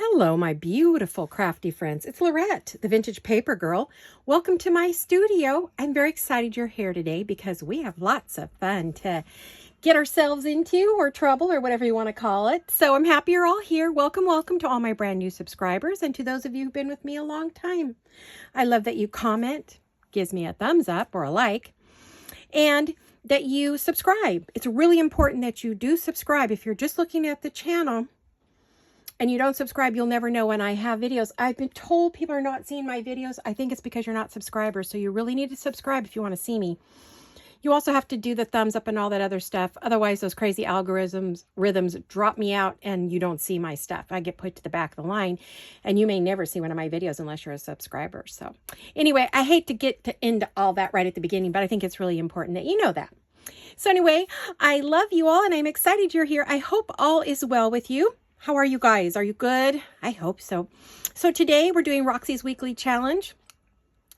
Hello, my beautiful crafty friends. It's Laurette, the vintage paper girl. Welcome to my studio. I'm very excited you're here today because we have lots of fun to get ourselves into, or trouble, or whatever you want to call it. So I'm happy you're all here. Welcome, welcome to all my brand new subscribers and to those of you who've been with me a long time. I love that you comment, gives me a thumbs up or a like, and that you subscribe. It's really important that you do subscribe. If you're just looking at the channel and you don't subscribe, you'll never know when I have videos. I've been told people are not seeing my videos. I think it's because you're not subscribers. So you really need to subscribe if you want to see me. You also have to do the thumbs up and all that other stuff. Otherwise, those crazy rhythms drop me out and you don't see my stuff. I get put to the back of the line and you may never see one of my videos unless you're a subscriber. So anyway, I hate to get into all that right at the beginning, but I think it's really important that you know that. So anyway, I love you all and I'm excited you're here. I hope all is well with you. How are you guys? Are you good? I hope so. So today we're doing Roxy's weekly challenge.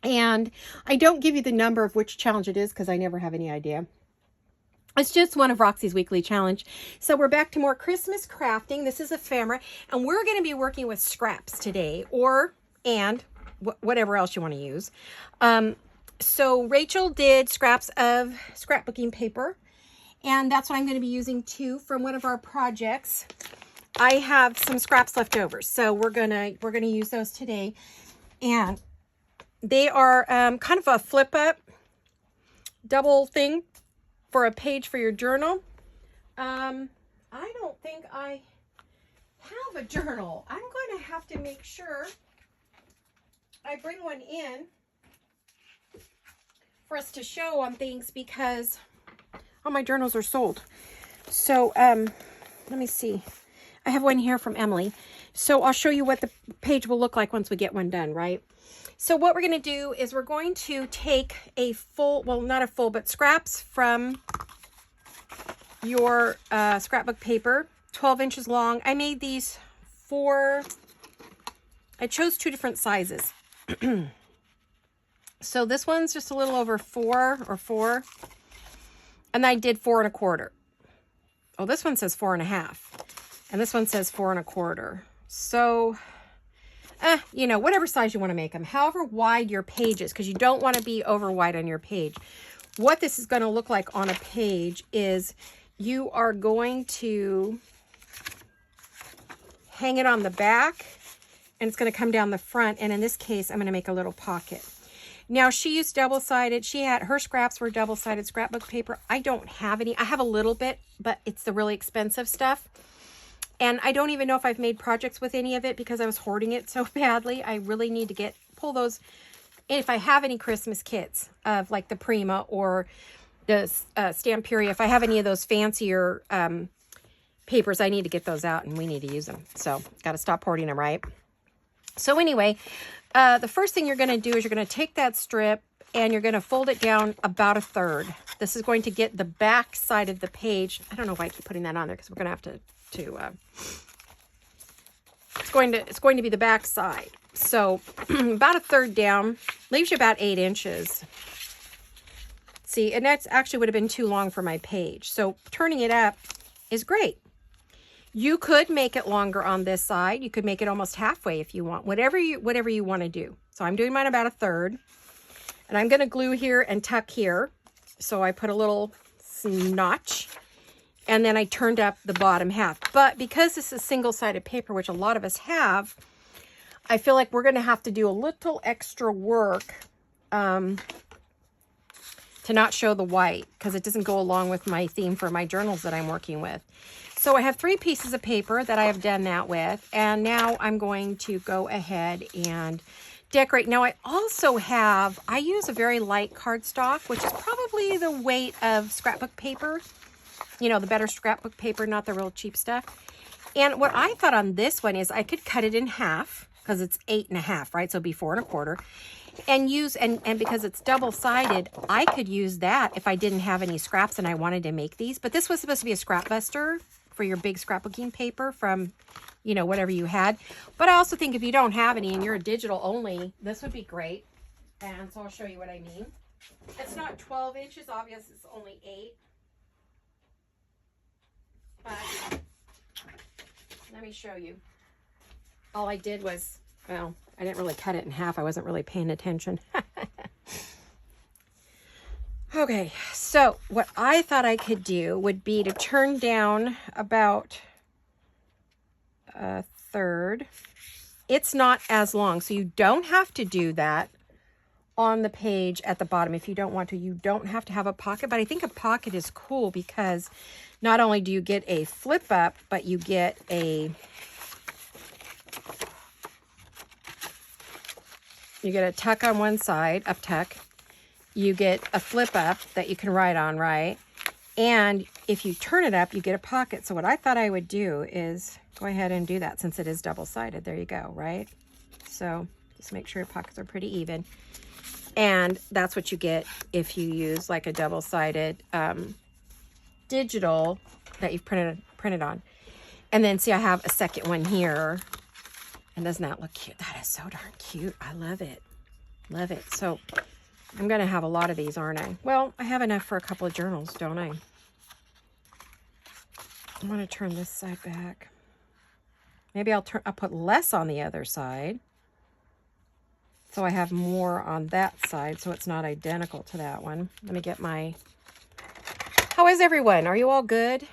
And I don't give you the number of which challenge it is because I never have any idea. It's just one of Roxy's weekly challenge. So we're back to more Christmas crafting. This is ephemera. And we're going to be working with scraps today and whatever else you want to use. So Rachel did scraps of scrapbooking paper. And that's what I'm going to be using too from one of our projects. I have some scraps left over, so we're gonna use those today, and they are kind of a flip up double thing for a page for your journal. I don't think I have a journal. I'm going to have to make sure I bring one in for us to show on things because all my journals are sold. So let me see. I have one here from Emily. So I'll show you what the page will look like once we get one done, right? So what we're going to do is we're going to take a full, well, not a full, but scraps from your scrapbook paper, 12 inches long. I made these I chose 2 different sizes. So this one's just a little over 4. And I did 4 1/4. Oh, this one says 4 1/2. And this one says 4 1/4. So, you know, whatever size you want to make them, however wide your page is, because you don't want to be over wide on your page. What this is going to look like on a page is you are going to hang it on the back and it's going to come down the front. And in this case, I'm going to make a little pocket. Now, she used double-sided. Her scraps were double-sided scrapbook paper. I don't have any. I have a little bit, but it's the really expensive stuff. And I don't even know if I've made projects with any of it because I was hoarding it so badly. I really need to pull those. And if I have any Christmas kits of like the Prima or the Stamperia, if I have any of those fancier papers, I need to get those out and we need to use them. So got to stop hoarding them, right? So anyway, the first thing you're going to do is you're going to take that strip and you're going to fold it down about 1/3. This is going to get the back side of the page. I don't know why I keep putting that on there because we're going to have to it's going to be the back side. So about 1/3 down leaves you about 8 inches. See, and that's actually would have been too long for my page. So turning it up is great. You could make it longer on this side. You could make it almost halfway if you want, whatever you want to do. So I'm doing mine about 1/3, and I'm going to glue here and tuck here. So I put a little notch. And then I turned up the bottom half. But because this is single-sided paper, which a lot of us have, I feel like we're going to have to do a little extra work to not show the white because it doesn't go along with my theme for my journals that I'm working with. So I have 3 pieces of paper that I have done that with. And now I'm going to go ahead and decorate. Now I use a very light cardstock, which is probably the weight of scrapbook paper. You know, the better scrapbook paper, not the real cheap stuff. And what I thought on this one is I could cut it in half because it's 8 1/2, right? So it'd be 4 1/4. And because it's double-sided, I could use that if I didn't have any scraps and I wanted to make these. But this was supposed to be a scrap buster for your big scrapbooking paper from, you know, whatever you had. But I also think if you don't have any and you're a digital only, this would be great. And so I'll show you what I mean. It's not 12 inches, obviously it's only 8. But let me show you. All I did was, well, I didn't really cut it in half. I wasn't really paying attention. Okay, so what I thought I could do would be to turn down about a third. It's not as long, so you don't have to do that on the page at the bottom. If you don't want to, you don't have to have a pocket, but I think a pocket is cool because not only do you get a flip up, but you get a tuck on one side, up tuck. You get a flip up that you can write on, right? And if you turn it up, you get a pocket. So what I thought I would do is go ahead and do that since it is double-sided. There you go, right? So just make sure your pockets are pretty even. And that's what you get if you use like a double-sided digital that you've printed on. And then see, I have a second one here. And doesn't that look cute? That is so darn cute. I love it. Love it. So I'm going to have a lot of these, aren't I? Well, I have enough for a couple of journals, don't I? I'm going to turn this side back. Maybe I'll put less on the other side. So I have more on that side, so it's not identical to that one. Let me get my... How is everyone? Are you all good?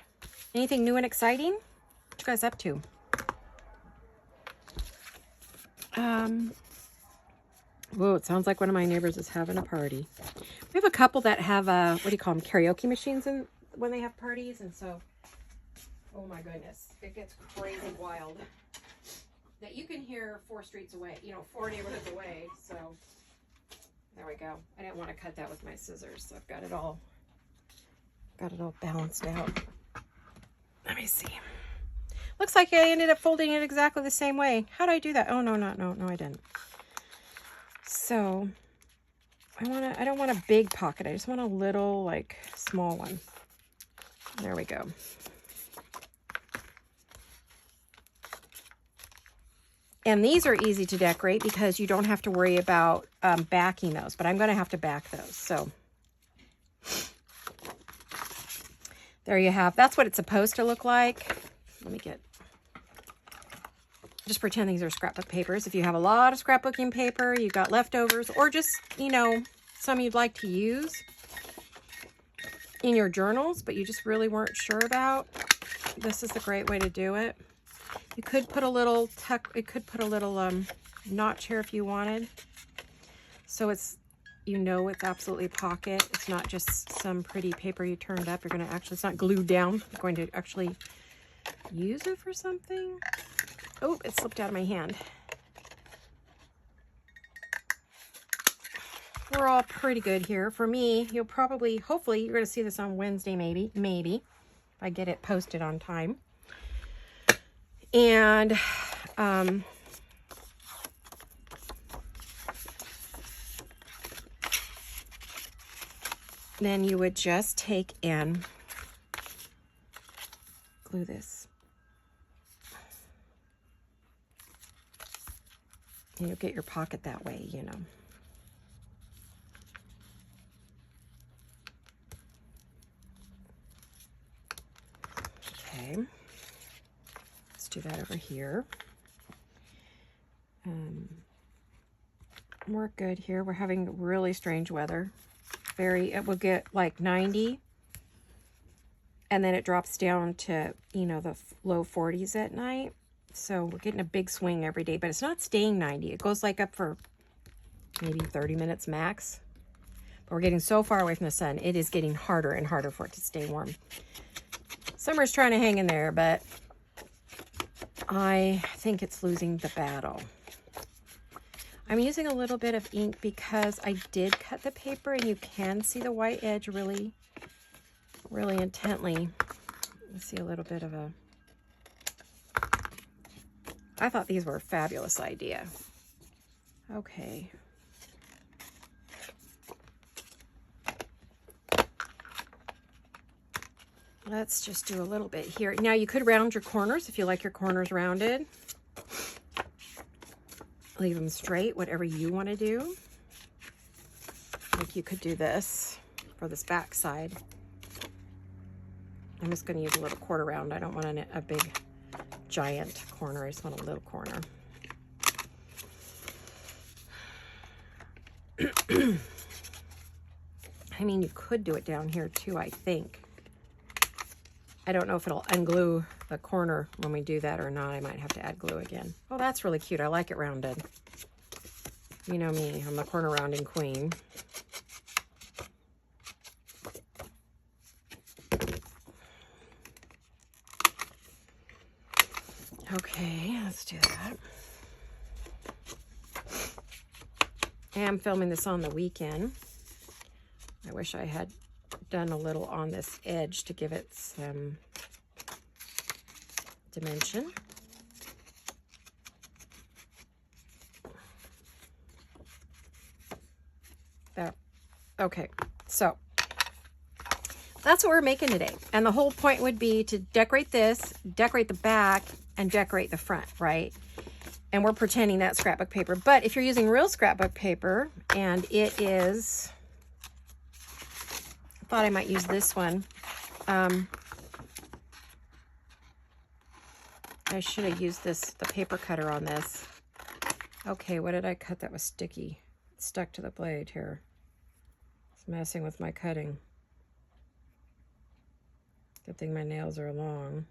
Anything new and exciting? What you guys up to? Whoa, it sounds like one of my neighbors is having a party. We have a couple that have, what do you call them, karaoke machines when they have parties, and so, oh my goodness, it gets crazy wild. That you can hear 4 streets away, 4 neighborhoods away, so there we go. I didn't want to cut that with my scissors, so I've got it all balanced out. Let me see. Looks like I ended up folding it exactly the same way. How did I do that? Oh, no, I didn't. So I don't want a big pocket. I just want a little, like, small one. There we go. And these are easy to decorate because you don't have to worry about backing those, but I'm going to have to back those. So there you have. That's what it's supposed to look like. Let me just pretend these are scrapbook papers. If you have a lot of scrapbooking paper, you've got leftovers, or just, some you'd like to use in your journals, but you just really weren't sure about, this is a great way to do it. You could put a little notch here if you wanted. So it's, it's absolutely a pocket. It's not just some pretty paper you turned up. You're going to actually, it's not glued down. You're going to actually use it for something. Oh, it slipped out of my hand. We're all pretty good here. For me, hopefully, you're going to see this on Wednesday, maybe, if I get it posted on time. And, then you would just take and glue this. And you'll get your pocket that way, Okay. Let's do that over here. We're good here. We're having really strange weather. It will get like 90. And then it drops down to, the low 40s at night. So we're getting a big swing every day, but it's not staying 90. It goes like up for maybe 30 minutes max. But we're getting so far away from the sun, it is getting harder and harder for it to stay warm. Summer's trying to hang in there, but I think it's losing the battle. I'm using a little bit of ink because I did cut the paper and you can see the white edge really, really intently. You see a little bit of a... I thought these were a fabulous idea. Okay. Let's just do a little bit here. Now you could round your corners if you like your corners rounded. Leave them straight, whatever you want to do. Like you could do this for this back side. I'm just going to use a little quarter round. I don't want a big giant corner. I just want a little corner. I mean, you could do it down here too, I think. I don't know if it'll unglue the corner when we do that or not. I might have to add glue again. Oh, that's really cute. I like it rounded. You know me, I'm the corner rounding queen. Okay, let's do that. I am filming this on the weekend. I wish I had done a little on this edge to give it some dimension. There. Okay, so that's what we're making today. And the whole point would be to decorate this, decorate the back, and decorate the front, right? And we're pretending that's scrapbook paper. But if you're using real scrapbook paper, and it is, I thought I might use this one. I should have used the paper cutter on this. Okay, what did I cut that was sticky? It stuck to the blade here. It's messing with my cutting. Good thing my nails are long.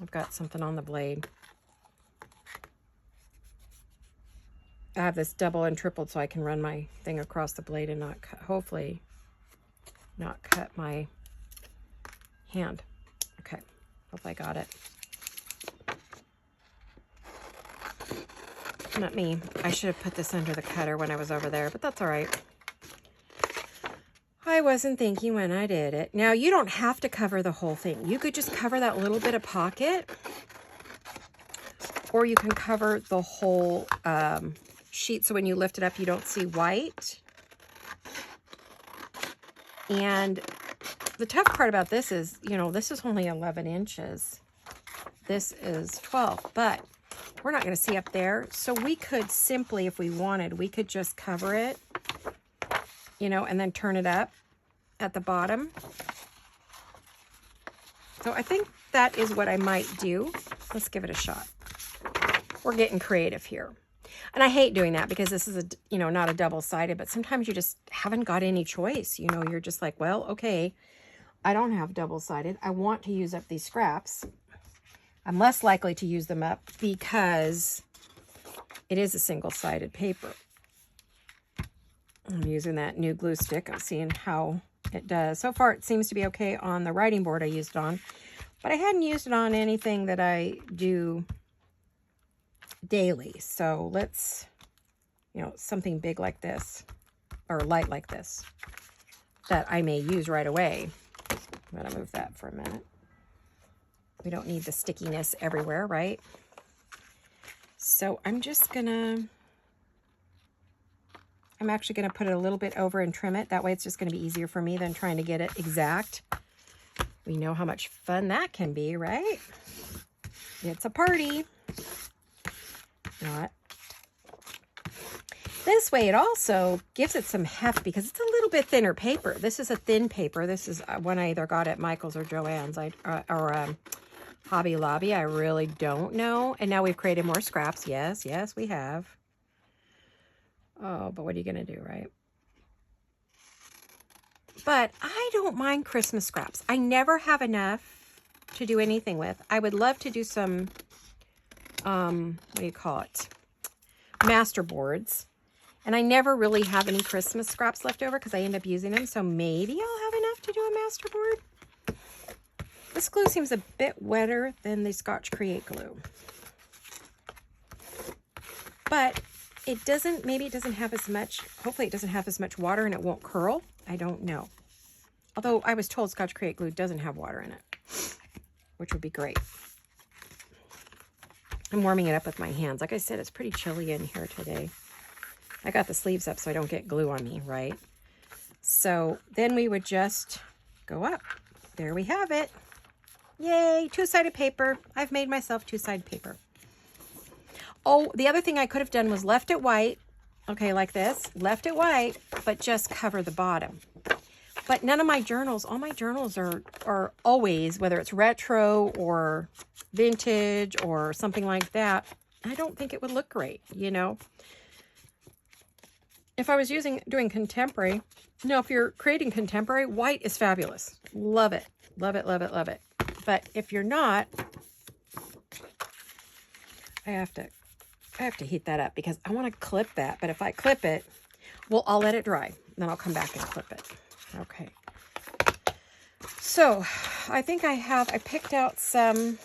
I've got something on the blade. I have this double and tripled so I can run my thing across the blade and not cut, hopefully not cut my hand. Okay, hope I got it. Not me. I should have put this under the cutter when I was over there, but that's all right. I wasn't thinking when I did it. Now, you don't have to cover the whole thing. You could just cover that little bit of pocket, or you can cover the whole sheet so when you lift it up, you don't see white. And the tough part about this is, you know, this is only 11 inches. This is 12, but we're not going to see up there. So we could simply, if we wanted, we could just cover it, you know, and then turn it up at the bottom. So I think that is what I might do. Let's give it a shot. We're getting creative here. And I hate doing that because this is a, you know, not a double-sided, but sometimes you just haven't got any choice. You know, you're just like, well, okay, I don't have double-sided. I want to use up these scraps. I'm less likely to use them up because it is a single-sided paper. I'm using that new glue stick. I'm seeing how it does. So far, it seems to be okay on the writing board I used it on, but I hadn't used it on anything that I do daily. So let's, you know, something big like this, or light like this, that I may use right away. I'm going to move that for a minute. We don't need the stickiness everywhere, right? So I'm just gonna, I'm actually gonna put it a little bit over and trim it. That way it's just gonna be easier for me than trying to get it exact. We know how much fun that can be, right? It's a party. Not. This way it also gives it some heft because it's a little bit thinner paper. This is a thin paper. This is one I either got at Michael's or Joann's or Hobby Lobby. I really don't know. And now we've created more scraps. Yes, yes, we have. Oh, but what are you going to do, right? But I don't mind Christmas scraps. I never have enough to do anything with. I would love to do some, what do you call it? Master boards. And I never really have any Christmas scraps left over because I end up using them. So maybe I'll have enough to do a master board. This glue seems a bit wetter than the Scotch Create glue. But it doesn't, maybe it doesn't have as much, hopefully it doesn't have as much water and it won't curl. I don't know. Although I was told Scotch Create glue doesn't have water in it, which would be great. I'm warming it up with my hands. Like I said, it's pretty chilly in here today. I got the sleeves up so I don't get glue on me, right? So then we would just go up. There we have it. Yay, two-sided paper. I've made myself two-sided paper. Oh, the other thing I could have done was left it white. Okay, like this. Left it white, but just cover the bottom. But none of my journals, all my journals are always, whether it's retro or vintage or something like that, I don't think it would look great, you know? if I was doing contemporary, no, if you're creating contemporary, white is fabulous. Love it. Love it, love it, love it. But if you're not, I have to heat that up because I want to clip that. But if I clip it, well, I'll let it dry. Then I'll come back and clip it. Okay. So I think I picked out some,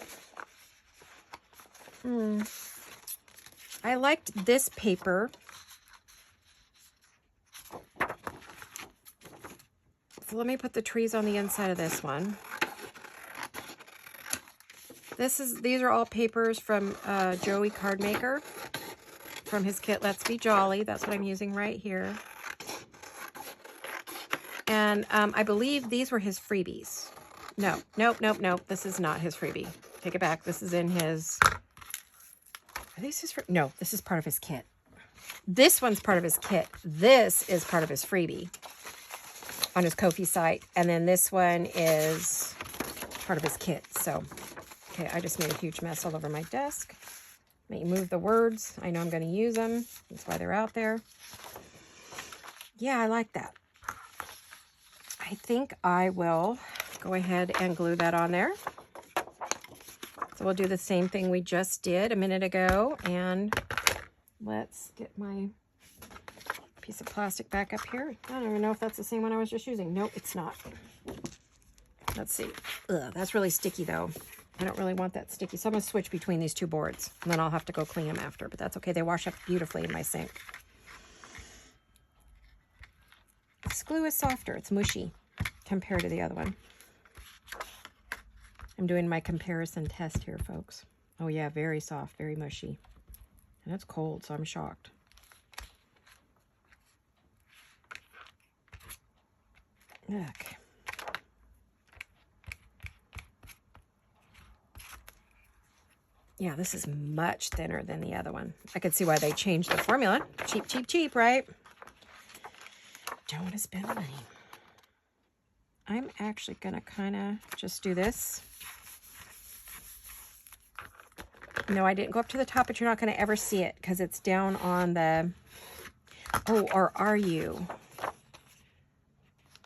I liked this paper. So let me put the trees on the inside of this one. These are all papers from Joey Cardmaker from his kit Let's Be Jolly. That's what I'm using right here. And I believe these were his freebies. No, nope. This is not his freebie. Take it back. This is in his... Are these his... No, this is part of his kit. This one's part of his kit. This is part of his freebie on his Ko-fi site. And then this one is part of his kit. So, okay, I just made a huge mess all over my desk. Let me move the words. I know I'm going to use them. That's why they're out there. Yeah, I like that. I think I will go ahead and glue that on there. So we'll do the same thing we just did a minute ago. And let's get my piece of plastic back up here. I don't even know if that's the same one I was just using. Nope, it's not. Let's see. Ugh, that's really sticky though. I don't really want that sticky. So I'm going to switch between these two boards. And then I'll have to go clean them after. But that's okay. They wash up beautifully in my sink. This glue is softer. It's mushy compared to the other one. I'm doing my comparison test here, folks. Oh yeah, very soft, very mushy. And it's cold, so I'm shocked. Okay. Yeah, this is much thinner than the other one. I could see why they changed the formula. Cheap, cheap, cheap, right? Don't want to spend money. I'm actually going to kind of just do this. No, I didn't go up to the top, but you're not going to ever see it because it's down on the... Oh, or are you?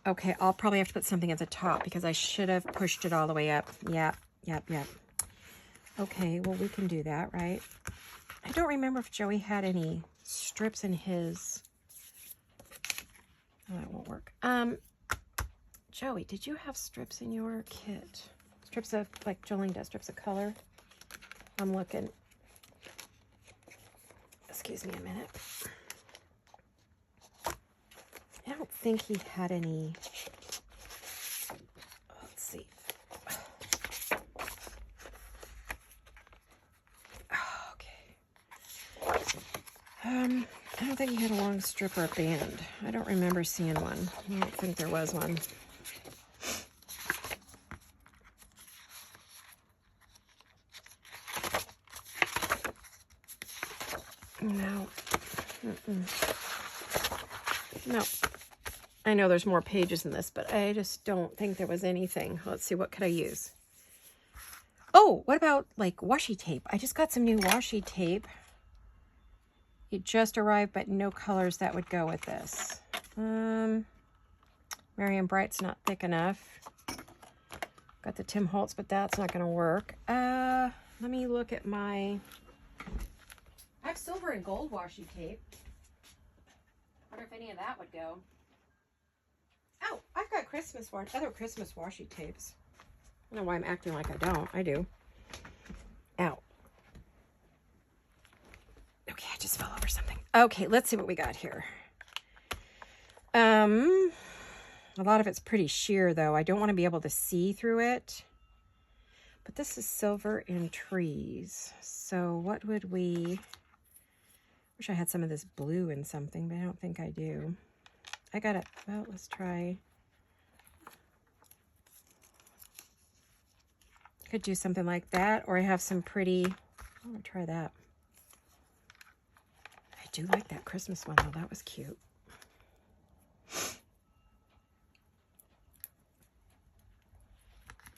Okay, I'll probably have to put something at the top because I should have pushed it all the way up. Yep. Okay, well, we can do that, right? I don't remember if Joey had any strips in his... Oh, that won't work. Joey, did you have strips in your kit? Strips of, like Jolene does, strips of color? I'm looking. Excuse me a minute. I don't think he had any. Let's see. Okay. I don't think he had a long strip or a band. I don't remember seeing one. I don't think there was one. No. No. I know there's more pages in this, but I just don't think there was anything. Let's see, what could I use? Oh, what about like washi tape? I just got some new washi tape. It just arrived, but no colors that would go with this. Marion Bright's not thick enough. Got the Tim Holtz, but that's not going to work. Let me look at my... I have silver and gold washi tape. Wonder if any of that would go. Oh, I've got other Christmas washi tapes. I don't know why I'm acting like I don't. I do. Ow. Okay, I just fell over something. Okay, let's see what we got here. A lot of it's pretty sheer, though. I don't want to be able to see through it. But this is silver and trees. So what would we... Wish I had some of this blue in something, but I don't think I do. I got it. Well, let's try. Could do something like that, or I have some pretty... I'm going to try that. I do like that Christmas one, though. That was cute.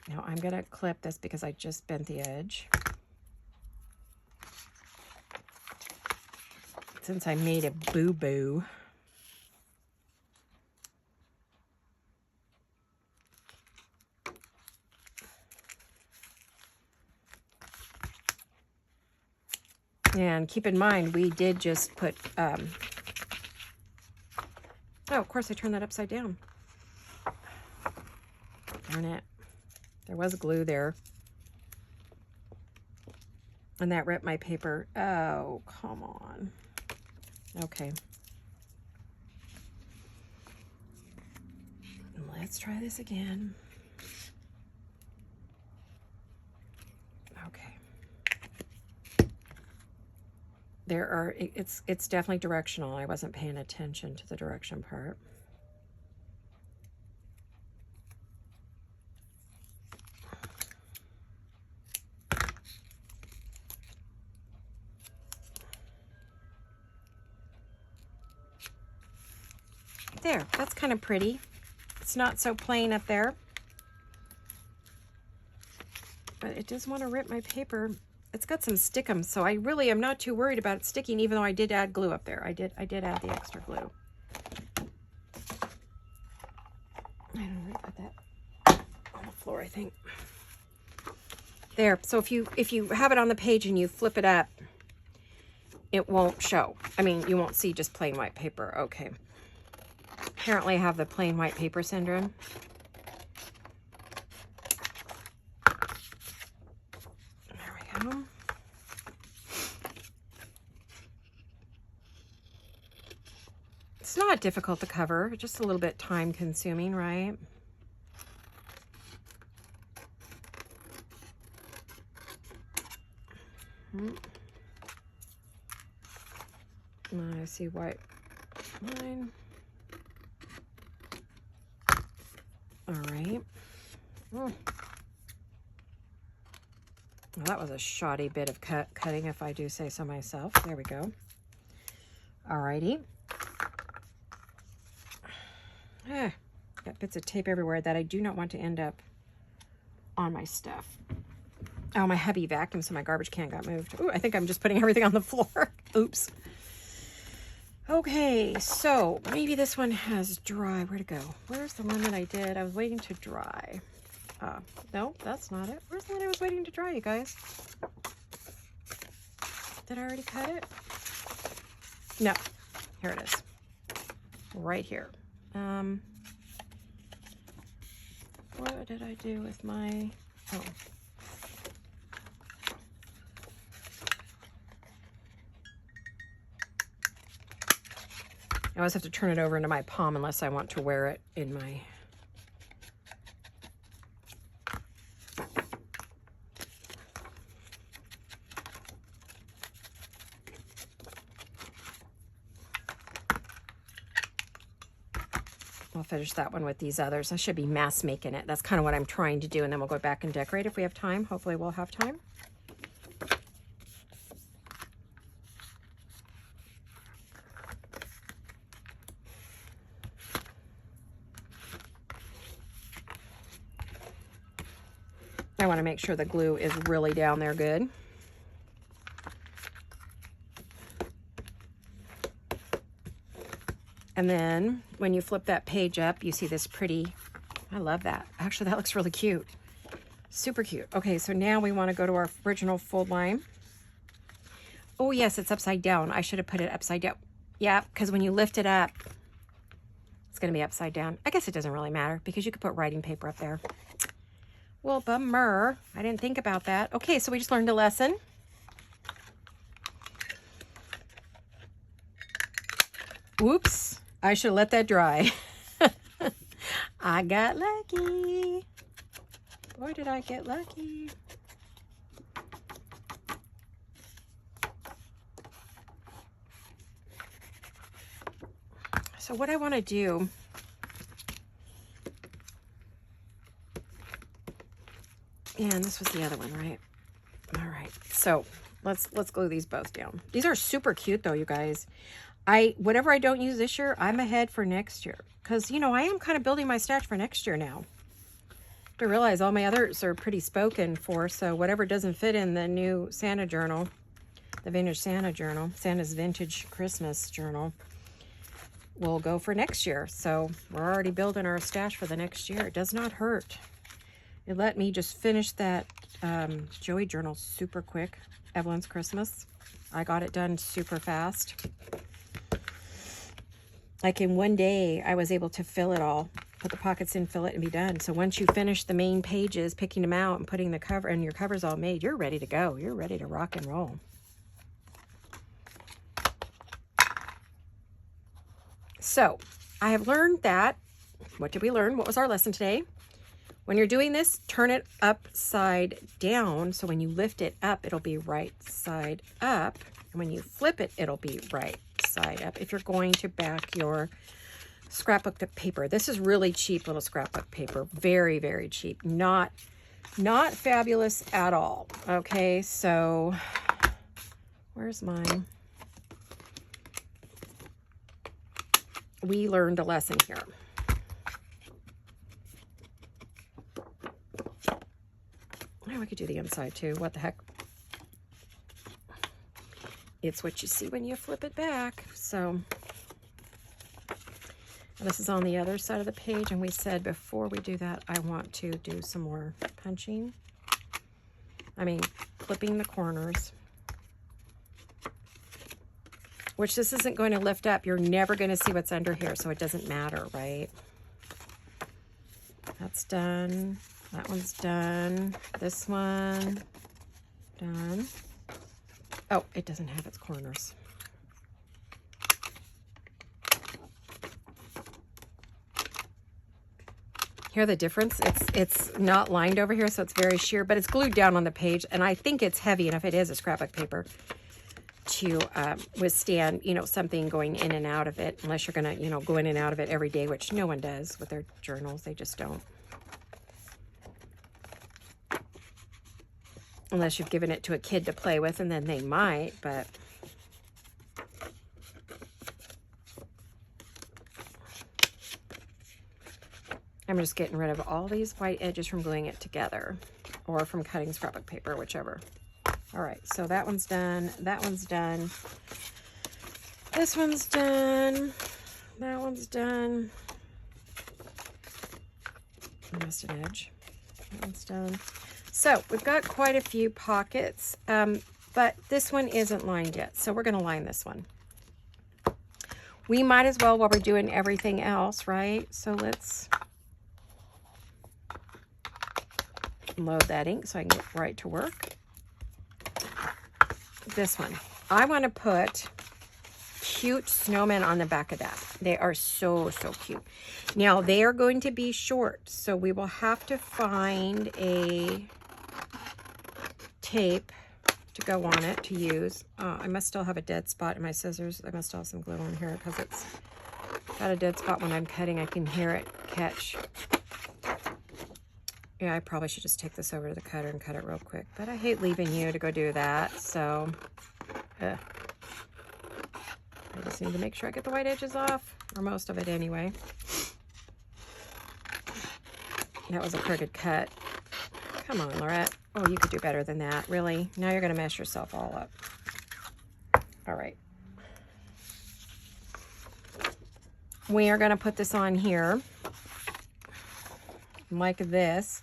Now I'm going to clip this because I just bent the edge. Since I made a boo-boo. And keep in mind, we did just put, oh, of course I turned that upside down. Darn it. There was glue there. And that ripped my paper. Oh, come on. Okay. Let's try this again. Okay. There are, it's definitely directional. I wasn't paying attention to the direction part. There, that's kind of pretty. It's not so plain up there. But it does want to rip my paper. It's got some stickum, so I really am not too worried about it sticking, even though I did add glue up there. I did add the extra glue. I don't know where to put that. On the floor, I think. There. So if you have it on the page and you flip it up, it won't show. I mean, you won't see just plain white paper. Okay. Apparently I have the plain white paper syndrome. There we go. It's not difficult to cover, just a little bit time consuming, right? I see white line. All right. Well, that was a shoddy bit of cutting, if I do say so myself. There we go. All righty. Got bits of tape everywhere that I do not want to end up on my stuff. Oh, my hubby vacuumed, so my garbage can got moved. Ooh, I think I'm just putting everything on the floor. Oops. Okay, so maybe this one has dry. Where'd it go? Where's the one that I did? I was waiting to dry. No, that's not it. Where's the one I was waiting to dry, you guys? Did I already cut it? No. Here it is. Right here. What did I do with my... Oh. I always have to turn it over into my palm unless I want to wear it in my... I'll finish that one with these others. I should be mass making it. That's kind of what I'm trying to do, and then we'll go back and decorate if we have time. Hopefully we'll have time. I want to make sure the glue is really down there good. And then when you flip that page up, you see this pretty, I love that. Actually, that looks really cute. Super cute. Okay, so now we want to go to our original fold line. Oh yes, it's upside down. I should have put it upside down. Yeah, because when you lift it up, it's going to be upside down. I guess it doesn't really matter because you could put writing paper up there. Well, bummer. I didn't think about that. Okay, so we just learned a lesson. Whoops. I should have let that dry. I got lucky. Boy, did I get lucky. So what I want to do... And this was the other one, right? All right. So let's glue these both down. These are super cute though, you guys. Whatever I don't use this year, I'm ahead for next year. Because, you know, I am kind of building my stash for next year now. I realize all my others are pretty spoken for, so whatever doesn't fit in the new Santa journal, the vintage Santa journal, Santa's vintage Christmas journal, will go for next year. So we're already building our stash for the next year. It does not hurt It let me just finish that Joey journal super quick. Evelyn's Christmas. I got it done super fast. Like in one day, I was able to fill it all, put the pockets in, fill it, and be done. So once you finish the main pages, picking them out and putting the cover, and your cover's all made, you're ready to go. You're ready to rock and roll. So I have learned that, what did we learn? What was our lesson today? When you're doing this, turn it upside down. So when you lift it up, it'll be right side up. And when you flip it, it'll be right side up. If you're going to back your scrapbook paper, this is really cheap little scrapbook paper. Very, very cheap. Not fabulous at all. Okay, so where's mine? We learned a lesson here. Oh, we could do the inside too. What the heck? It's what you see when you flip it back. So this is on the other side of the page, and we said before we do that, I want to do some more punching. I mean, clipping the corners, which this isn't going to lift up. You're never going to see what's under here, so it doesn't matter, right? That's done. That one's done. This one, done. Oh, it doesn't have its corners. Hear the difference? It's not lined over here, so it's very sheer, but it's glued down on the page, and I think it's heavy enough. It is a scrapbook paper to withstand, you know, something going in and out of it, unless you're gonna, you know, go in and out of it every day, which no one does with their journals. They just don't. Unless you've given it to a kid to play with, and then they might, but I'm just getting rid of all these white edges from gluing it together, or from cutting scrapbook paper, whichever. All right, so that one's done. That one's done. This one's done. That one's done. I missed an edge. That one's done. So we've got quite a few pockets, but this one isn't lined yet, so we're going to line this one. We might as well while we're doing everything else, right? So let's load that ink so I can get right to work. This one, I want to put cute snowmen on the back of that. They are so cute. Now they are going to be short, so we will have to find a tape to go on it to use. I must still have a dead spot in my scissors. I must still have some glue on here because it's got a dead spot when I'm cutting. I can hear it catch. Yeah, I probably should just take this over to the cutter and cut it real quick, but I hate leaving you to go do that, so I just need to make sure I get the white edges off, or most of it anyway. That was a crooked cut. Come on, Laurette. Oh, you could do better than that, really. Now you're going to mess yourself all up. All right. We are going to put this on here like this.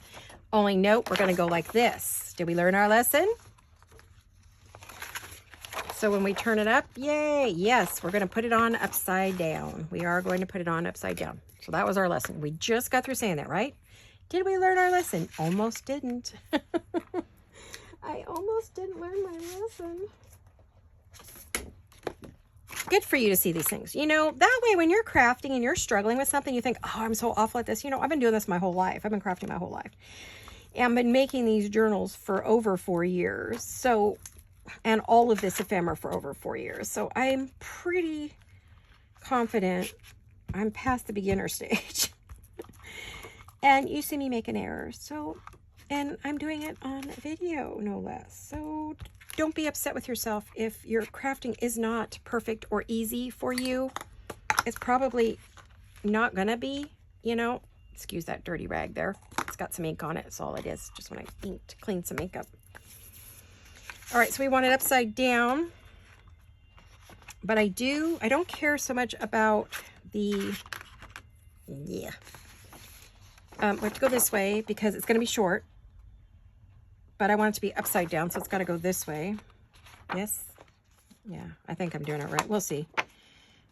Only note, we're going to go like this. Did we learn our lesson? So when we turn it up, yay, yes, we're going to put it on upside down. We are going to put it on upside down. So that was our lesson. We just got through saying that, right? Did we learn our lesson? Almost didn't. I almost didn't learn my lesson. Good for you to see these things. You know, that way when you're crafting and you're struggling with something, you think, oh, I'm so awful at this. You know, I've been doing this my whole life. I've been crafting my whole life. And I've been making these journals for over 4 years. So, and all of this ephemera for over 4 years. So I'm pretty confident I'm past the beginner stage. And you see me making errors. So, and I'm doing it on video, no less. So don't be upset with yourself if your crafting is not perfect or easy for you. It's probably not gonna be, you know. Excuse that dirty rag there. It's got some ink on it. That's all it is. Just when I inked, clean some ink up. All right, so we want it upside down. But I don't care so much about the, we have to go this way because it's going to be short. But I want it to be upside down, so it's got to go this way. Yes? Yeah, I think I'm doing it right. We'll see.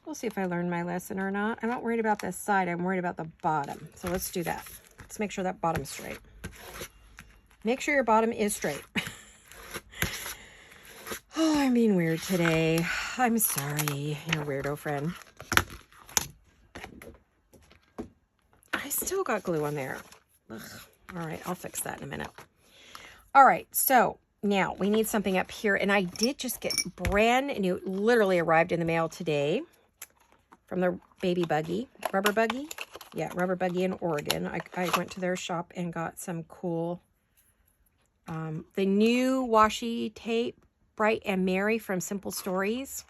We'll see if I learned my lesson or not. I'm not worried about this side. I'm worried about the bottom. So let's do that. Let's make sure that bottom's straight. Make sure your bottom is straight. Oh, I'm being weird today. I'm sorry, your weirdo friend. I still got glue on there. Ugh. All right, I'll fix that in a minute. All right, so now we need something up here. And I did just get brand new, literally arrived in the mail today from the baby buggy, rubber buggy. Yeah, rubber buggy in Oregon. I went to their shop and got some cool, the new washi tape, Bright and Merry from Simple Stories.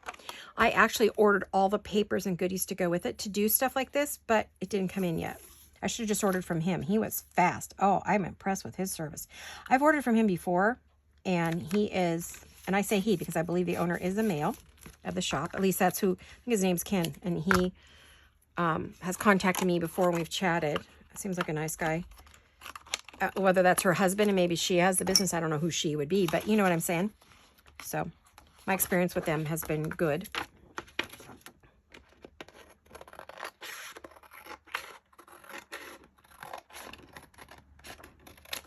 I actually ordered all the papers and goodies to go with it to do stuff like this, but it didn't come in yet. I should have just ordered from him. He was fast. Oh, I'm impressed with his service. I've ordered from him before, and he is, and I say he because I believe the owner is a male of the shop. At least that's who, I think his name's Ken, and he has contacted me before and we've chatted. Seems like a nice guy. Whether that's her husband and maybe she has the business, I don't know who she would be, but you know what I'm saying. So my experience with them has been good.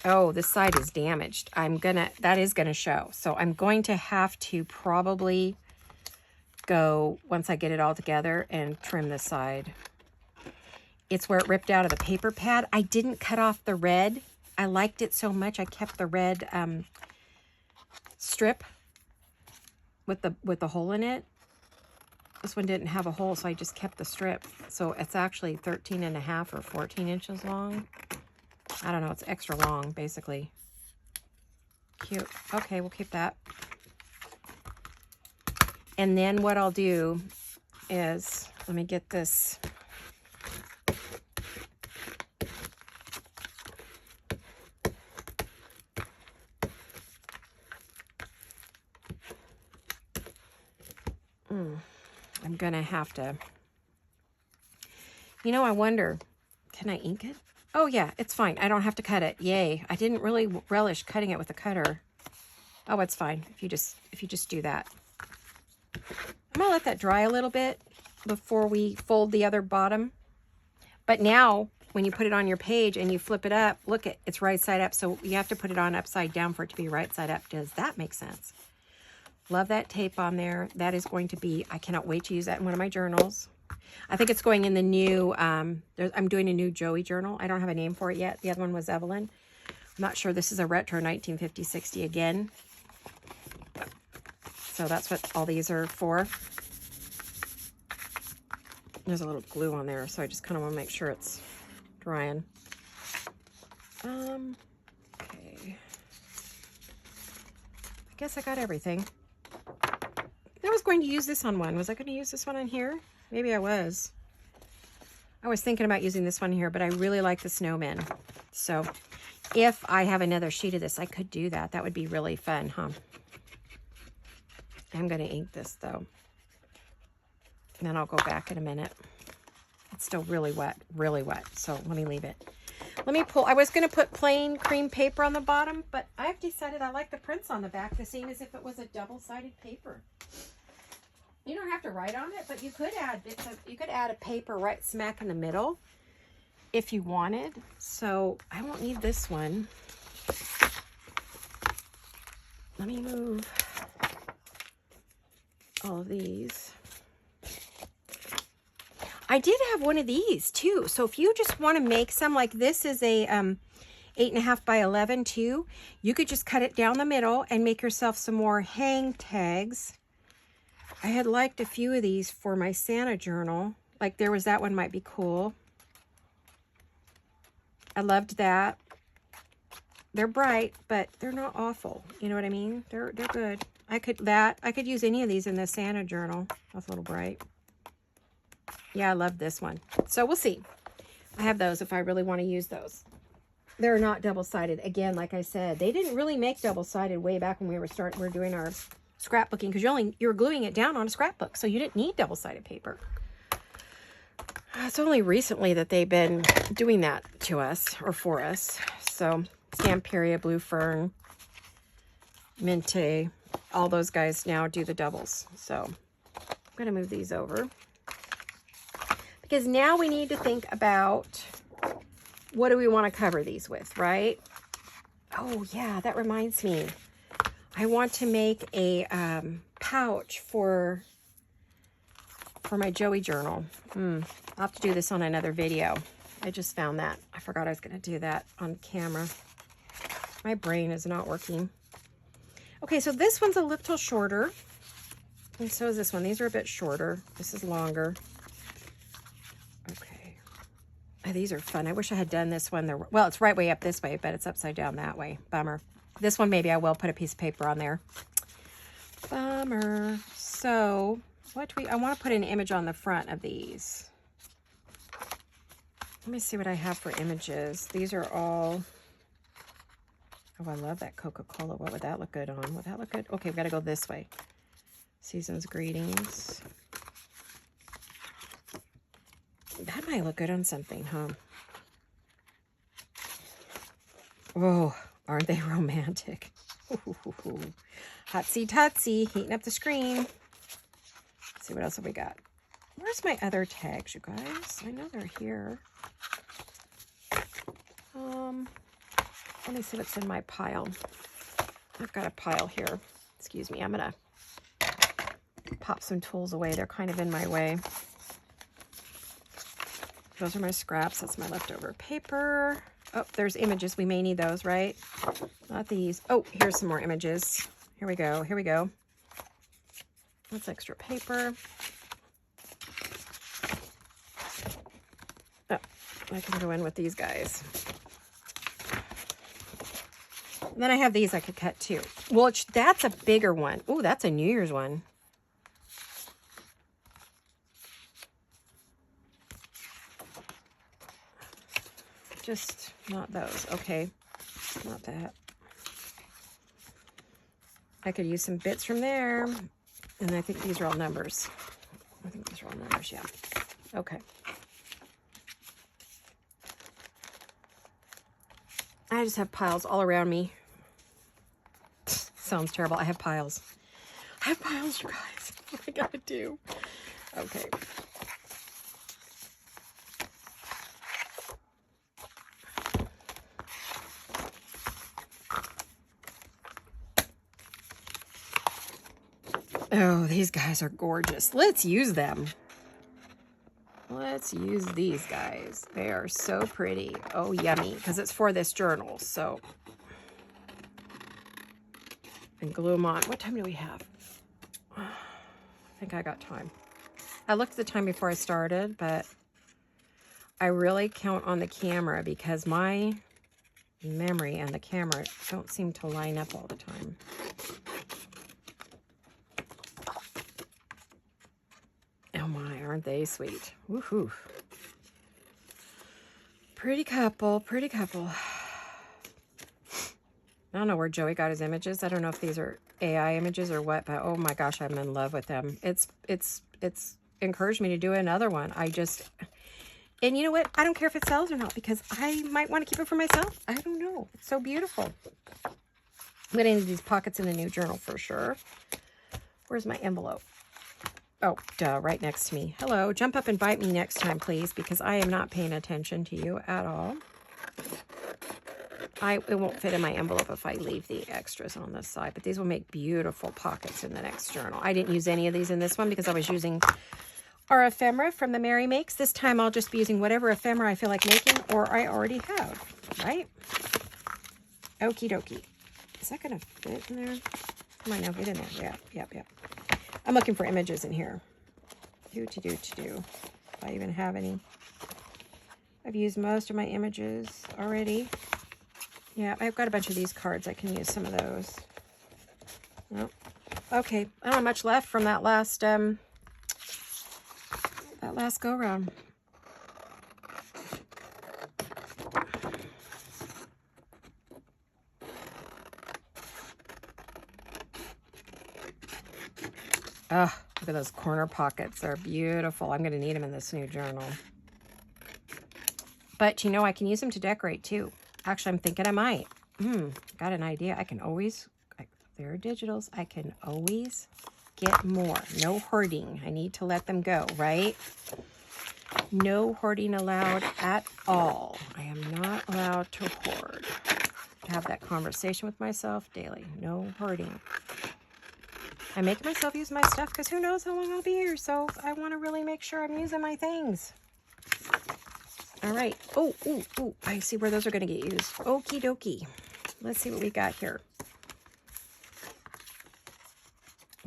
Oh, this side is damaged. That is gonna show. So I'm going to have to probably go, once I get it all together, and trim this side. It's where it ripped out of the paper pad. I didn't cut off the red. I liked it so much I kept the red strip with the hole in it. This one didn't have a hole, so I just kept the strip. So it's actually 13.5 or 14 inches long. I don't know, it's extra long, basically. Cute. Okay, we'll keep that. And then what I'll do is, let me get this. I'm gonna have to, you know, I wonder, can I ink it? Oh yeah, it's fine. I don't have to cut it. Yay. I didn't really relish cutting it with a cutter. Oh, it's fine if you just do that. I'm gonna let that dry a little bit before we fold the other bottom. But now when you put it on your page and you flip it up, look, it's right side up. So you have to put it on upside down for it to be right side up. Does that make sense? Love that tape on there. That is going to be, I cannot wait to use that in one of my journals. I think it's going in the new, I'm doing a new Joey journal. I don't have a name for it yet. The other one was Evelyn. I'm not sure. This is a retro 1950-60 again. So that's what all these are for. There's a little glue on there, so I just kind of want to make sure it's drying. Okay. I guess I got everything. I was going to use this on one. Was I going to use this one on here? Maybe I was. I was thinking about using this one here, but I really like the snowman. So if I have another sheet of this, I could do that. That would be really fun, huh? I'm going to ink this, though. And then I'll go back in a minute. It's still really wet, so let me leave it. Let me pull, I was going to put plain cream paper on the bottom, but I've decided I like the prints on the back the same as if it was a double-sided paper. You don't have to write on it, but you could add bits of, you could add a paper right smack in the middle if you wanted. So I won't need this one. Let me move all of these. I did have one of these too. So if you just want to make some, like this is a 8.5 by 11 too, you could just cut it down the middle and make yourself some more hang tags. I had liked a few of these for my Santa journal. Like there was that one might be cool. I loved that. They're bright, but they're not awful. You know what I mean? They're good. I could use any of these in the Santa journal. That's a little bright. Yeah, I love this one. So we'll see. I have those if I really want to use those. They're not double-sided. Again, like I said, they didn't really make double-sided way back when we were doing our scrapbooking, because you were gluing it down on a scrapbook, so you didn't need double-sided paper. It's only recently that they've been doing that to us or for us. So Stamperia, Blue Fern, Mente, all those guys now do the doubles. So I'm going to move these over. Because now we need to think about what do we want to cover these with, right? Oh, yeah, that reminds me. I want to make a pouch for my Joey journal. I'll have to do this on another video. I just found that. I forgot I was going to do that on camera. My brain is not working. Okay, so this one's a little shorter. And so is this one. These are a bit shorter. This is longer. Okay. Oh, these are fun. I wish I had done this one. Well, it's right way up this way, but it's upside down that way. Bummer. This one, maybe I will put a piece of paper on there. Bummer. So, I want to put an image on the front of these. Let me see what I have for images. These are all... Oh, I love that Coca-Cola. What would that look good on? Would that look good? Okay, we've got to go this way. Season's greetings. That might look good on something, huh? Oh, aren't they romantic? Hotsy-totsy, heating up the screen. Let's see, what else have we got? Where's my other tags, you guys? I know they're here. Let me see what's in my pile. I've got a pile here. Excuse me, I'm gonna pop some tools away. They're kind of in my way. Those are my scraps. That's my leftover paper. Oh, there's images. We may need those, right? Not these. Oh, here's some more images. Here we go. Here we go. That's extra paper. Oh, I can go in with these guys. And then I have these I could cut too. Well, that's a bigger one. Oh, that's a New Year's one. Just not those. Okay, not that. I could use some bits from there. And I think these are all numbers. I think these are all numbers, yeah. Okay. I just have piles all around me. Sounds terrible. I have piles. I have piles, you guys. What I gotta do? Okay. Oh, these guys are gorgeous. Let's use them. Let's use these guys. They are so pretty. Oh, yummy. Because it's for this journal, so. And glue them on. What time do we have? I think I got time. I looked at the time before I started, but I really count on the camera because my memory and the camera don't seem to line up all the time. Oh my, aren't they sweet? Woohoo. Pretty couple, pretty couple. I don't know where Joey got his images. I don't know if these are AI images or what, but oh my gosh, I'm in love with them. It's encouraged me to do another one. And you know what? I don't care if it sells or not because I might want to keep it for myself. I don't know. It's so beautiful. I'm going to need these pockets in the new journal for sure. Where's my envelope? Oh, duh, right next to me. Hello, jump up and bite me next time, please, because I am not paying attention to you at all. It won't fit in my envelope if I leave the extras on this side, but these will make beautiful pockets in the next journal. I didn't use any of these in this one because I was using our ephemera from the Mary Makes. This time I'll just be using whatever ephemera I feel like making or I already have, right? Okie dokie. Is that going to fit in there? Come on now, get in there. Yep. I'm looking for images in here. Do. If I even have any. I've used most of my images already. Yeah, I've got a bunch of these cards. I can use some of those. Nope. Okay, I don't have much left from that last go round. Oh, look at those corner pockets. They're beautiful. I'm going to need them in this new journal. But, you know, I can use them to decorate, too. Actually, I'm thinking I might. Got an idea. I can always, they're digitals. I can always get more. No hoarding. I need to let them go, right? No hoarding allowed at all. I am not allowed to hoard. I have that conversation with myself daily. No hoarding. I make myself use my stuff because who knows how long I'll be here. So I want to really make sure I'm using my things. All right. Oh, I see where those are going to get used. Okie dokie. Let's see what we got here.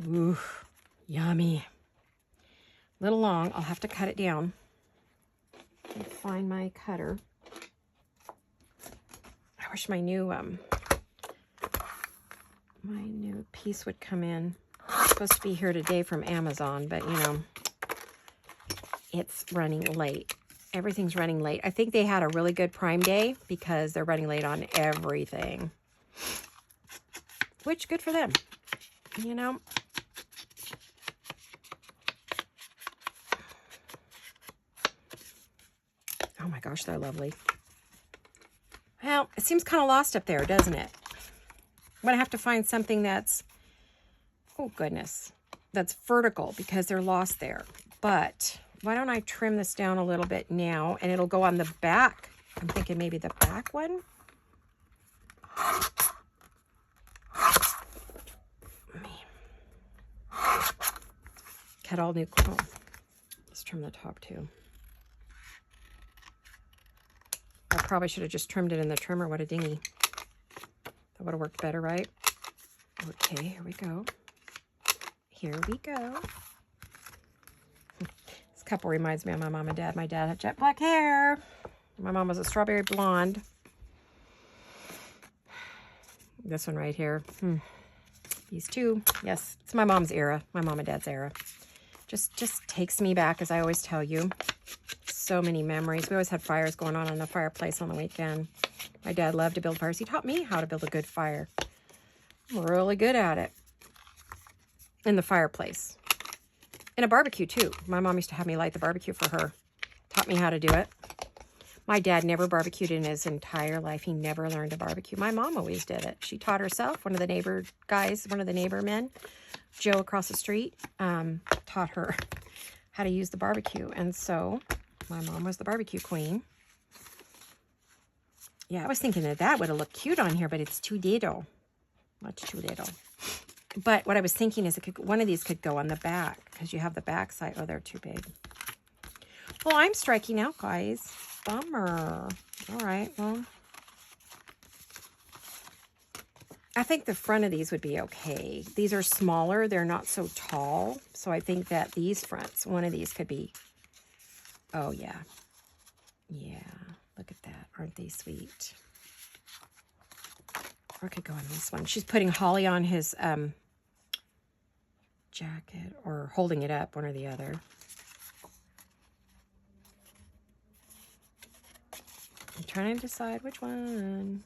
Ooh, yummy. A little long. I'll have to cut it down. Find my cutter. I wish my new piece would come in. It's supposed to be here today from Amazon, but you know, it's running late. Everything's running late. I think they had a really good Prime Day because they're running late on everything. Which, good for them. You know? Oh my gosh, they're lovely. Well, it seems kind of lost up there, doesn't it? I'm going to have to find something that's, oh goodness, that's vertical because they're lost there. But why don't I trim this down a little bit now and it'll go on the back. I'm thinking maybe the back one. Cut all new, oh, let's trim the top too. I probably should have just trimmed it in the trimmer. What a dingy. That would have worked better, right? Okay, here we go. Here we go. This couple reminds me of my mom and dad. My dad had jet black hair. My mom was a strawberry blonde. This one right here. These two. Yes, it's my mom's era. My mom and dad's era. Just takes me back, as I always tell you. So many memories. We always had fires going on the fireplace on the weekend. My dad loved to build fires. He taught me how to build a good fire. I'm really good at it. In the fireplace. In a barbecue, too. My mom used to have me light the barbecue for her. Taught me how to do it. My dad never barbecued in his entire life. He never learned to barbecue. My mom always did it. She taught herself. One of the neighbor guys, one of the neighbor men, Joe across the street, taught her how to use the barbecue. And so my mom was the barbecue queen. Yeah, I was thinking that would have looked cute on here, but it's too little. Much too little. But what I was thinking is one of these could go on the back because you have the back side. Oh, they're too big. Well, I'm striking out, guys. Bummer. All right, well. I think the front of these would be okay. These are smaller. They're not so tall. So I think that these fronts, one of these could be, oh, yeah. Yeah, look at that. Aren't they sweet? Or it could go on this one. She's putting holly on his jacket or holding it up, one or the other. I'm trying to decide which one.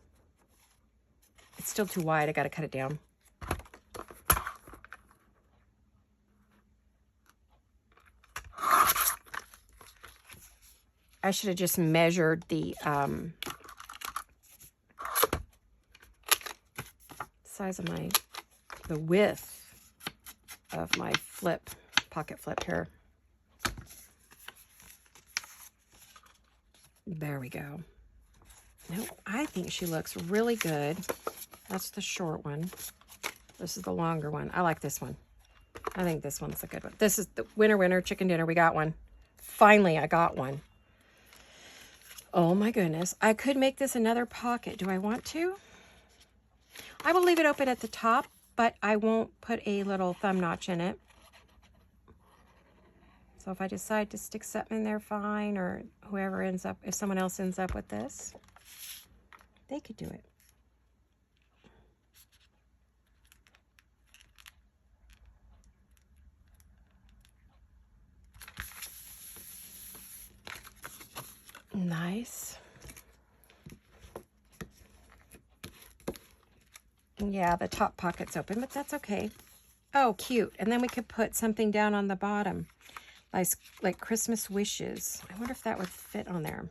It's still too wide. I got to cut it down. I should have just measured the size of the width of my pocket flip here. There we go. No, I think she looks really good. That's the short one. This is the longer one. I like this one. I think this one's a good one. This is the winner chicken dinner. We got one. Finally, I got one. Oh my goodness. I could make this another pocket. Do I want to? I will leave it open at the top, but I won't put a little thumb notch in it. So if I decide to stick something in there, fine, or whoever ends up, if someone else ends up with this, they could do it. Nice. Yeah, the top pocket's open, but that's okay. Oh, cute. And then we could put something down on the bottom, like Christmas wishes. I wonder if that would fit on there.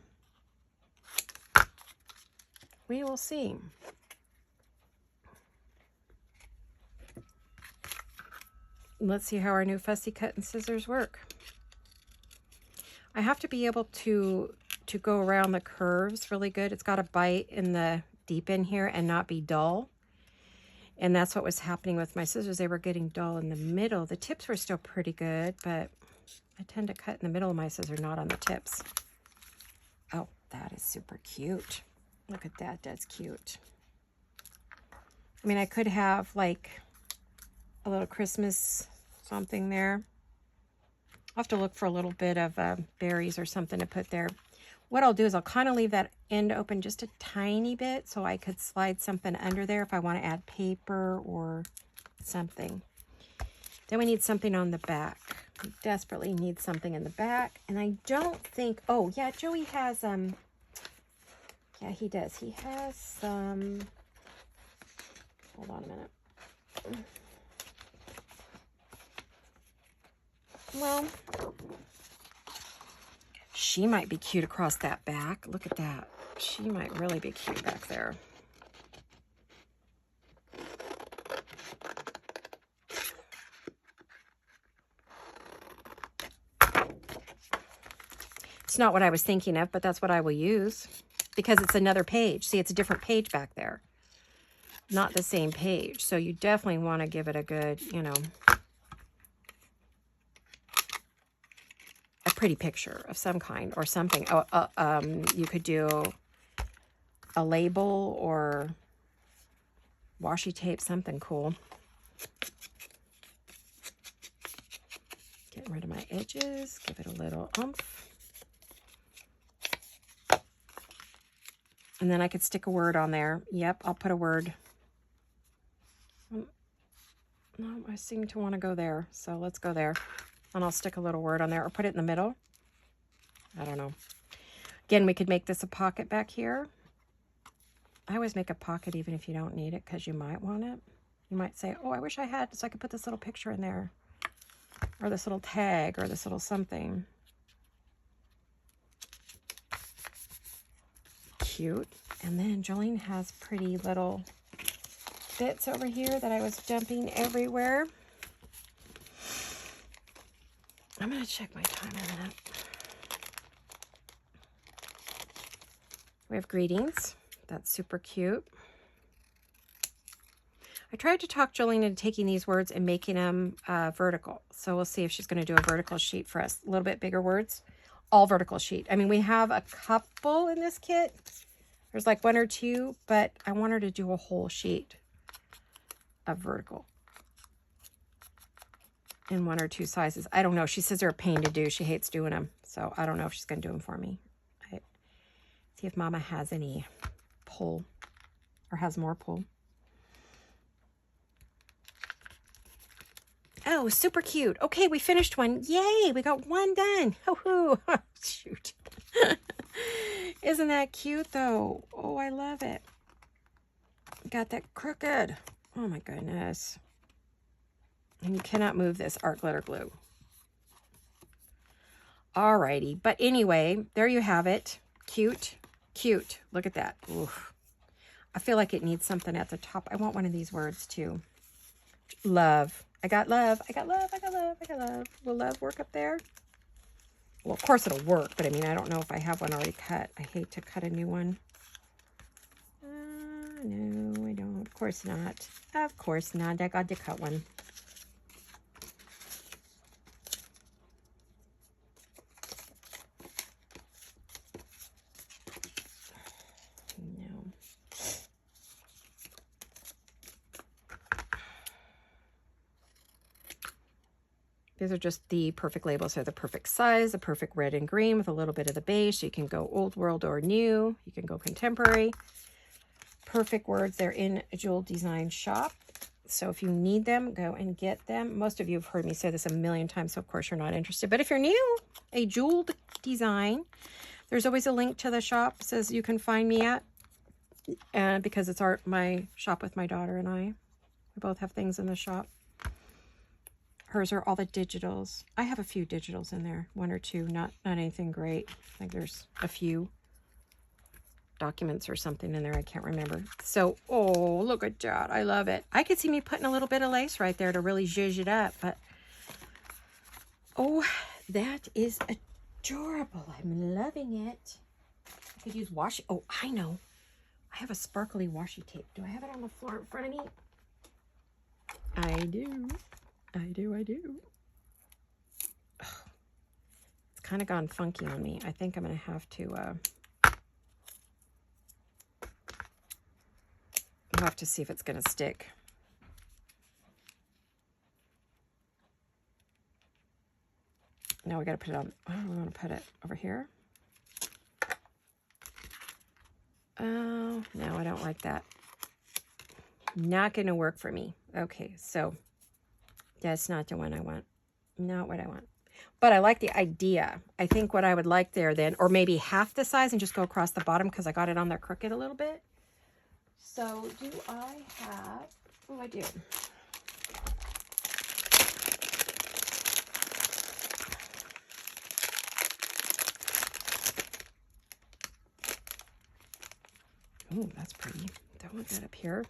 We will see. Let's see how our new fussy cut and scissors work. I have to be able to go around the curves really good. It's got to bite in the deep end here and not be dull. And that's what was happening with my scissors. They were getting dull in the middle. The tips were still pretty good, but I tend to cut in the middle of my scissors, not on the tips. Oh, that is super cute. Look at that, that's cute. I mean, I could have like a little Christmas something there. I'll have to look for a little bit of berries or something to put there. What I'll do is I'll kind of leave that end open just a tiny bit so I could slide something under there if I want to add paper or something. Then we need something on the back. We desperately need something in the back. And I don't think, oh yeah, Joey has, yeah, he does. He has some, hold on a minute. Well, she might be cute across that back. Look at that. She might really be cute back there. It's not what I was thinking of, but that's what I will use because it's another page. See, it's a different page back there. Not the same page. So you definitely want to give it a good, you know, a pretty picture of some kind or something. You could do a label or washi tape, something cool. Getting rid of my edges, give it a little oomph. And then I could stick a word on there. Yep, I'll put a word. No, I seem to want to go there, so let's go there. And I'll stick a little word on there or put it in the middle. I don't know. Again, we could make this a pocket back here. I always make a pocket even if you don't need it because you might want it. You might say, oh, I wish I had so I could put this little picture in there or this little tag or this little something. Cute. And then Jolene has pretty little bits over here that I was dumping everywhere. I'm going to check my time in a minute. We have greetings. That's super cute. I tried to talk Jolene into taking these words and making them vertical. So we'll see if she's going to do a vertical sheet for us. A little bit bigger words. All vertical sheet. I mean, we have a couple in this kit. There's like one or two, but I want her to do a whole sheet of vertical in one or two sizes. I don't know. She says they're a pain to do. She hates doing them. So I don't know if she's going to do them for me. See if Mama has any pull or has more pull. Oh, super cute. Okay, we finished one. Yay, we got one done. Oh, shoot. Isn't that cute, though? Oh, I love it. Got that crooked. Oh, my goodness. And you cannot move this art glitter glue. Alrighty. But anyway, there you have it. Cute. Cute. Look at that. Oof. I feel like it needs something at the top. I want one of these words, too. Love. I got love. I got love. I got love. I got love. Will love work up there? Well, of course it'll work, but I mean, I don't know if I have one already cut. I hate to cut a new one. No, I don't. Of course not. Of course not. I got to cut one. No. These are just the perfect labels. They're the perfect size, the perfect red and green with a little bit of the beige. So you can go old world or new. You can go contemporary. Perfect words. They're in a Jewel Design shop. So if you need them, go and get them. Most of you have heard me say this a million times, so of course you're not interested. But if you're new, a Jewel Design, there's always a link to the shop. It says you can find me at, because it's my shop with my daughter and I. We both have things in the shop. Hers are all the digitals. I have a few digitals in there, one or two, not anything great. I think there's a few. documents or something in there. I can't remember. So, oh, look at that. I love it. I could see me putting a little bit of lace right there to really zhuzh it up. But, oh, that is adorable. I'm loving it. I could use washi. Oh, I know. I have a sparkly washi tape. Do I have it on the floor in front of me? I do. I do. Ugh. It's kind of gone funky on me. I think I'm going to have to... I'll have to see if it's going to stick. Now we got to put it on. Oh, we want to put it over here. Oh, no, I don't like that. Not going to work for me. Okay, so that's not the one I want. Not what I want. But I like the idea. I think what I would like there then, or maybe half the size and just go across the bottom because I got it on there crooked a little bit. So do I have, oh, I do. Oh, that's pretty. Don't want that up here.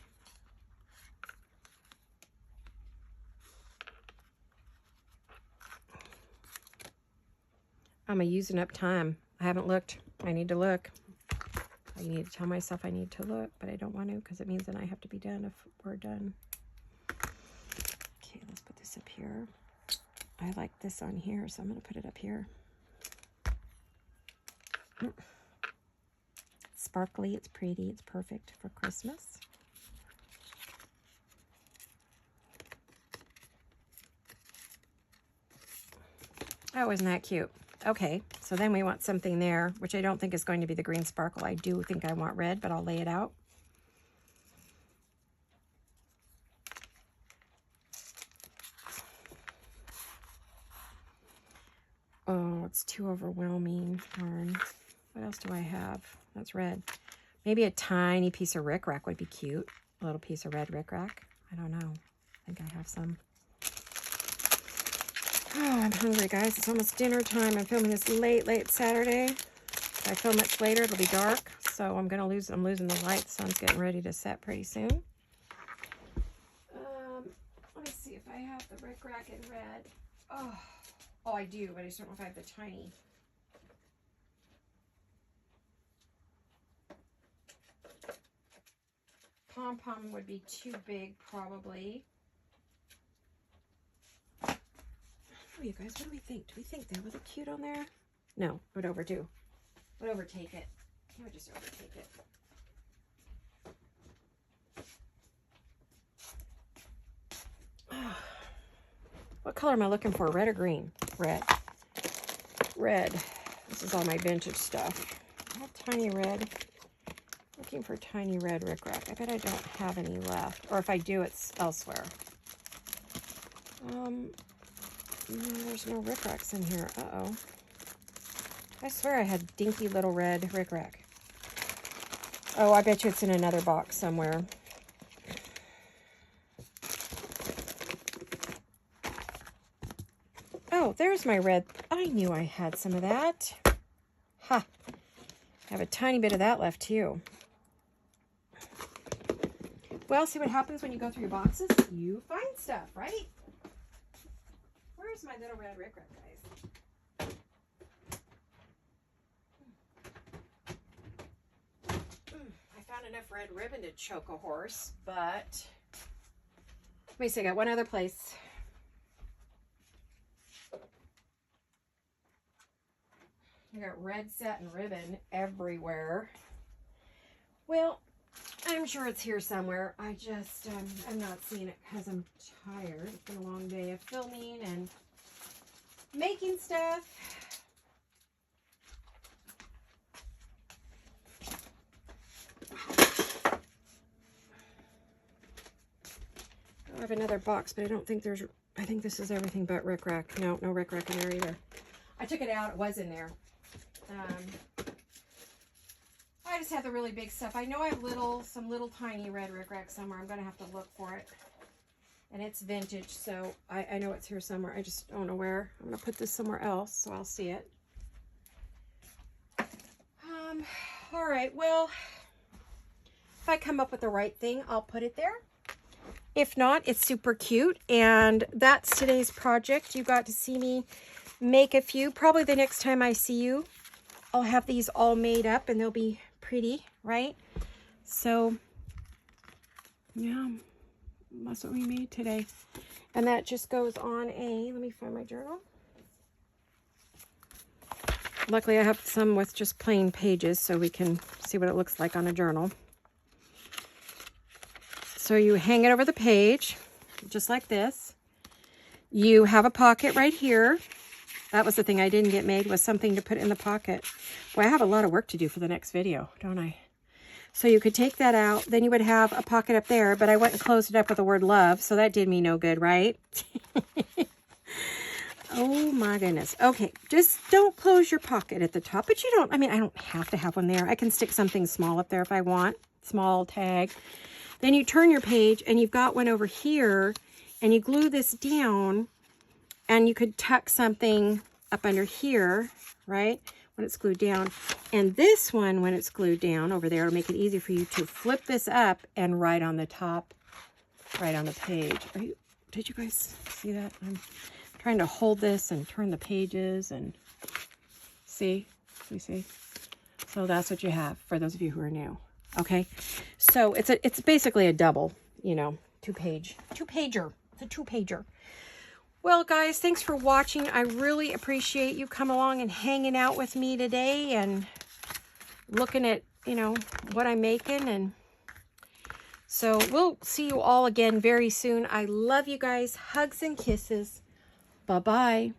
I'm using up time. I haven't looked. I need to look. I need to tell myself I need to look, but I don't want to because it means then I have to be done if we're done. Okay, let's put this up here. I like this on here, so I'm going to put it up here. It's sparkly, it's pretty, it's perfect for Christmas. Oh, isn't that cute? Okay, so then we want something there, which I don't think is going to be the green sparkle. I do think I want red, but I'll lay it out. Oh, it's too overwhelming. Darn. What else do I have? That's red. Maybe a tiny piece of rickrack would be cute. A little piece of red rickrack. I don't know. I think I have some. Oh, I'm hungry, guys. It's almost dinner time. I'm filming this late Saturday. If I film much later, it'll be dark. So I'm losing the light. The sun's getting ready to set pretty soon. Let me see if I have the rickrack in red. Oh, I do, but I just don't know if I have the tiny. Pom-pom would be too big, probably. Oh, you guys, what do we think? Do we think that was a cute on there? No, it would overdo. Would overtake it. It would just overtake it. What color am I looking for? Red or green? Red. Red. This is all my vintage stuff. I have tiny red. Looking for tiny red rickrack. I bet I don't have any left. Or if I do, it's elsewhere. No, there's no rickracks in here. Uh-oh. I swear I had dinky little red rickrack. Oh, I bet you it's in another box somewhere. Oh, there's my red. I knew I had some of that. Ha! I have a tiny bit of that left, too. Well, see what happens when you go through your boxes? You find stuff, right? Where's my little red rickrack, guys? I found enough red ribbon to choke a horse, but... Let me see, I got one other place. I got red satin ribbon everywhere. Well, I'm sure it's here somewhere. I just, I'm not seeing it because I'm tired. It's been a long day of filming and making stuff. I have another box, but I don't think there's, I think this is everything but rickrack. No, no rickrack in there either. I took it out. It was in there. I just have the really big stuff. I know I have some little tiny red rickrack somewhere. I'm going to have to look for it. And it's vintage, so I know it's here somewhere. I just don't know where. I'm going to put this somewhere else so I'll see it. All right, well, if I come up with the right thing, I'll put it there. If not, it's super cute. And that's today's project. You got to see me make a few. Probably the next time I see you, I'll have these all made up and they'll be pretty, right? So, yeah, that's what we made today. And that just goes on a, let me find my journal. Luckily, I have some with just plain pages so we can see what it looks like on a journal. So you hang it over the page, just like this. You have a pocket right here. That was the thing I didn't get made, was something to put in the pocket. Well, I have a lot of work to do for the next video, don't I? So you could take that out. Then you would have a pocket up there, but I went and closed it up with the word love, so that did me no good, right? Oh my goodness. Okay, just don't close your pocket at the top, but you don't, I mean, I don't have to have one there. I can stick something small up there if I want, small tag. Then you turn your page and you've got one over here and you glue this down and you could tuck something up under here, right? When it's glued down. And this one, when it's glued down over there, it'll make it easy for you to flip this up and write on the top, right on the page. Did you guys see that? I'm trying to hold this and turn the pages and see, you see? So that's what you have for those of you who are new. Okay, so it's basically a double, you know, two-pager. It's a two-pager. Well, guys, thanks for watching. I really appreciate you coming along and hanging out with me today and looking at, you know, what I'm making. And so we'll see you all again very soon. I love you guys. Hugs and kisses. Bye-bye.